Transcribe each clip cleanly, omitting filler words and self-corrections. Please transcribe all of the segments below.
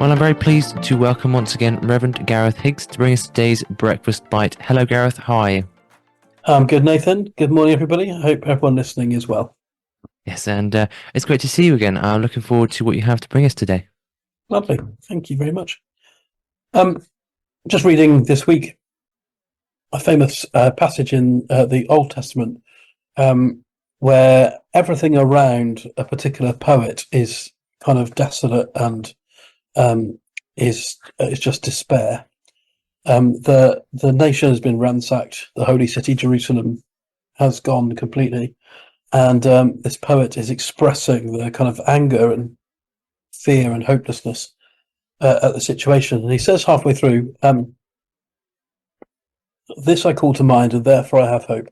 Well, I'm very pleased to welcome once again Reverend Gareth Higgs to bring us today's breakfast bite. Hello, Gareth. How are you? Good, Nathan. Good morning, everybody. I hope everyone listening is well. Yes, and it's great to see you again. I'm looking forward to what you have to bring us today. Lovely. Thank you very much. Just reading this week a famous passage in the Old Testament where everything around a particular poet is kind of desolate and is just despair. The nation has been ransacked. The holy city, Jerusalem, has gone completely. And this poet is expressing the kind of anger and fear and hopelessness at the situation. And he says halfway through, this I call to mind, and therefore I have hope.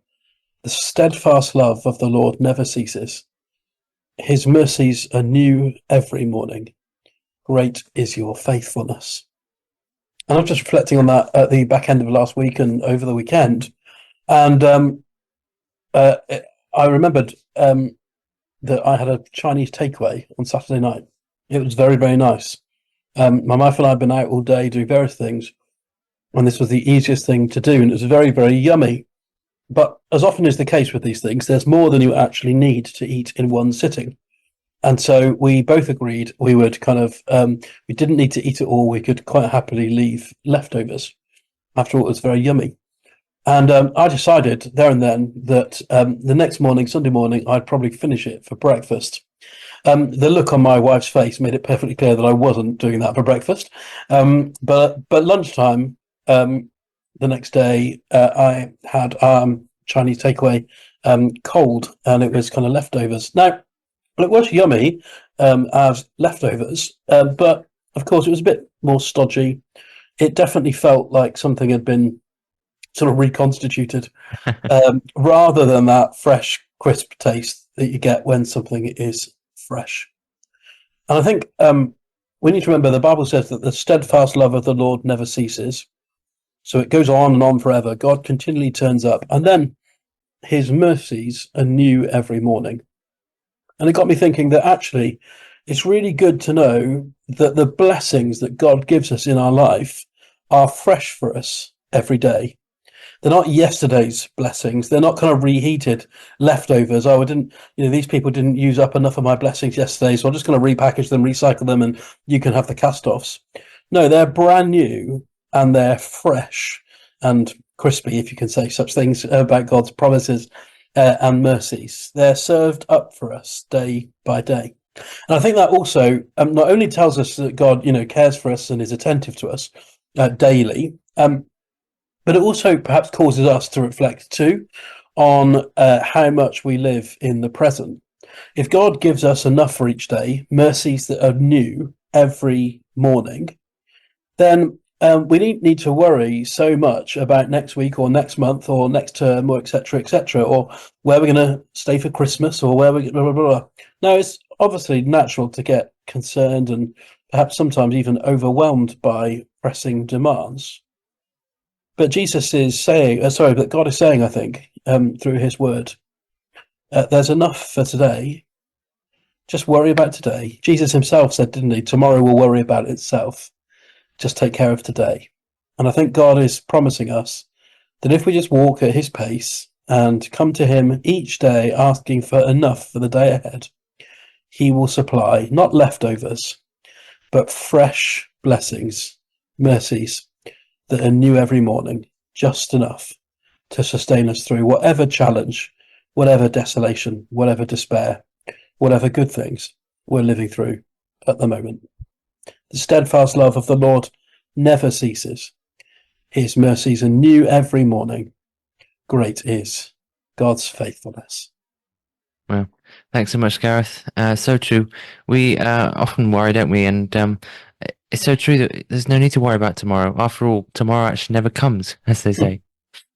The steadfast love of the Lord never ceases. His mercies are new every morning. Great is your faithfulness. And I'm just reflecting on that at the back end of last week and over the weekend. And I remembered that I had a Chinese takeaway on Saturday night. It was very, very nice. My wife and I have been out all day doing various things, and this was the easiest thing to do, and it was very, very yummy. But as often is the case with these things, there's more than you actually need to eat in one sitting. And so we both agreed we would kind of, we didn't need to eat it all. We could quite happily leave leftovers. After all, it was very yummy. And I decided there and then that the next morning, Sunday morning, I'd probably finish it for breakfast. The look on my wife's face made it perfectly clear that I wasn't doing that for breakfast. But lunchtime, the next day, I had Chinese takeaway cold, and it was kind of leftovers. Now, it was yummy as leftovers, but of course, it was a bit more stodgy. It definitely felt like something had been sort of reconstituted, rather than that fresh, crisp taste that you get when something is fresh. And I think we need to remember the Bible says that the steadfast love of the Lord never ceases. So it goes on and on forever. God continually turns up, and then his mercies are new every morning. And it got me thinking that actually it's really good to know that the blessings that God gives us in our life are fresh for us every day. They're not yesterday's blessings. They're not kind of reheated leftovers. Oh, these people didn't use up enough of my blessings yesterday, so I'm just going to repackage them, recycle them, and you can have the cast-offs. No, they're brand new and they're fresh and crispy, if you can say such things about God's promises and mercies. They're served up for us day by day. And I think that also not only tells us that God, cares for us and is attentive to us daily, but it also perhaps causes us to reflect too on how much we live in the present. If God gives us enough for each day, mercies that are new every morning, then we don't need to worry so much about next week or next month or next term or etc., or where we're going to stay for Christmas or where we're blah, blah, blah. Now, it's obviously natural to get concerned and perhaps sometimes even overwhelmed by pressing demands. But Jesus is saying, but God is saying, I think, through his word, there's enough for today. Just worry about today. Jesus himself said, didn't he, tomorrow will worry about itself. Just take care of today. And I think God is promising us that if we just walk at his pace and come to him each day asking for enough for the day ahead, he will supply not leftovers, but fresh blessings, mercies, that are new every morning, just enough to sustain us through whatever challenge, whatever desolation, whatever despair, whatever good things we're living through at the moment. The steadfast love of the Lord never ceases. His mercies are new every morning. Great is God's faithfulness. Well, thanks so much, Gareth. So true. We often worry, don't we? And it's so true that there's no need to worry about tomorrow. After all, tomorrow actually never comes, as they say.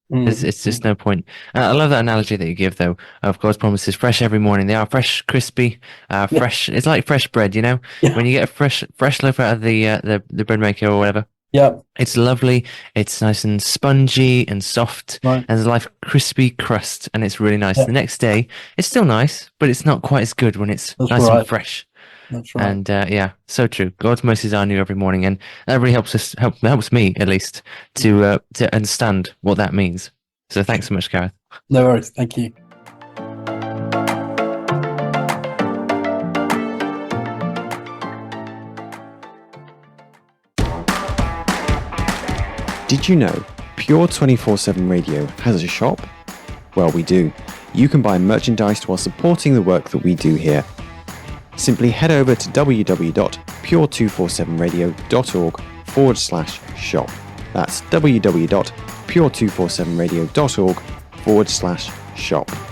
It's just no point. I love that analogy that you give, though, of God's promises fresh every morning. They are fresh, crispy, fresh. It's like fresh bread, Yeah. when you get a fresh loaf out of the bread maker or whatever. Yeah. It's lovely. It's nice and spongy and soft, Right. and there's like crispy crust, and it's really nice. Yeah. The next day, it's still nice, but it's not quite as good when it's That's nice right. and fresh. That's right. And yeah, so true. God's mercies are new every morning, and that really helps me at least to understand what that means. So thanks so much, Gareth. No worries. Thank you. Did you know Pure 24/7 Radio has a shop? Well, we do. You can buy merchandise while supporting the work that we do here. Simply head over to www.pure247radio.org/shop. That's www.pure247radio.org/shop.